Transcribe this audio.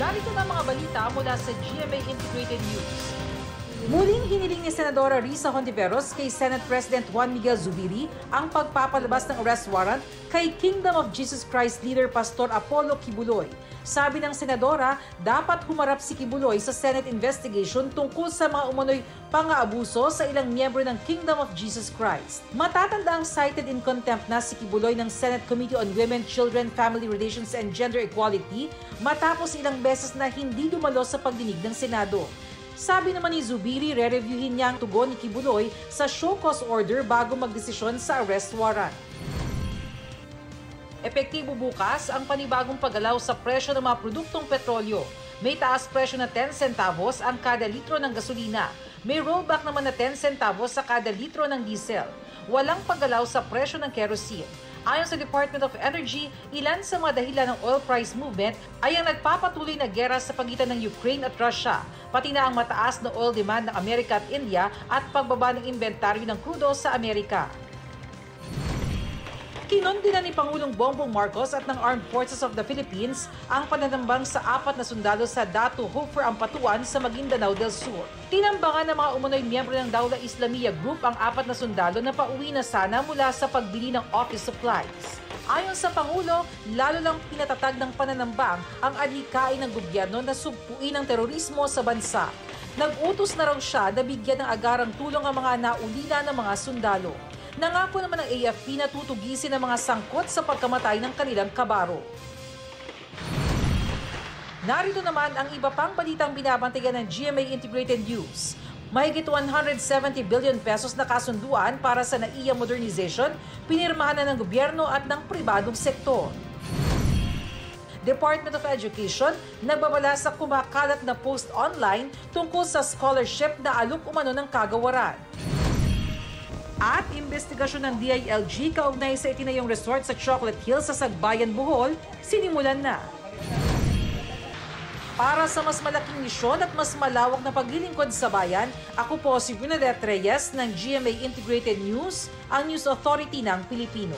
Narito na mga balita mula sa GMA Integrated News. Muling hiniling ni Senadora Risa Hontiveros kay Senate President Juan Miguel Zubiri ang pagpapalabas ng arrest warrant kay Kingdom of Jesus Christ leader Pastor Apollo Kibuloy. Sabi ng Senadora, dapat humarap si Kibuloy sa Senate investigation tungkol sa mga umano'y pang-aabuso sa ilang miyembro ng Kingdom of Jesus Christ. Matatanda ang cited in contempt na si Kibuloy ng Senate Committee on Women, Children, Family Relations and Gender Equality matapos ilang beses na hindi dumalo sa pagdinig ng Senado. Sabi naman ni Zubiri, re-reviewin niya ang tugon ni Kibuloy sa show cause order bago magdesisyon sa arrest warrant. Epektibo bukas ang panibagong paggalaw sa presyo ng mga produktong petrolyo. May taas presyo na 10 centavos ang kada litro ng gasolina. May rollback naman na 10 centavos sa kada litro ng diesel. Walang paggalaw sa presyo ng kerosene. Ayon sa Department of Energy, ilan sa mga dahilan ng oil price movement ay ang nagpapatuloy na gera sa pagitan ng Ukraine at Russia, pati na ang mataas na oil demand ng Amerika at India at pagbaba ng inventaryo ng krudo sa Amerika. Kinundi na ni Pangulong Bongbong Marcos at ng Armed Forces of the Philippines ang pananambang sa 4 na sundalo sa Datu Hofer Ampatuan sa Maguindanao del Sur. Tinambangan ng mga umunoy miyembro ng Dawla Islamiyya Group ang 4 na sundalo na pauwi na sana mula sa pagbili ng office supplies. Ayon sa Pangulo, lalo lang pinatatag ng pananambang ang adhikain ng gobyerno na sugpuin ang terorismo sa bansa. Nag-utos na raw siya na bigyan ng agarang tulong ang mga naulila ng mga sundalo. Nangako naman ng AFP na tutugisin ang mga sangkot sa pagkamatay ng kanilang kabaro. Narito naman ang iba pang balitang binabantayan ng GMA Integrated News. Mahigit 170 billion pesos na kasunduan para sa NAIA modernization, pinirmahan na ng gobyerno at ng pribadong sektor. Department of Education nagbabala sa kumakalat na post online tungkol sa scholarship na alok umano ng kagawaran. At investigasyon ng DILG kaugnay sa itinayong resort sa Chocolate Hills sa Sagbayan, Bohol, sinimulan na. Para sa mas malaking misyon at mas malawak na paglilingkod sa bayan, ako po si Bernadette Reyes ng GMA Integrated News, ang News Authority ng Pilipino.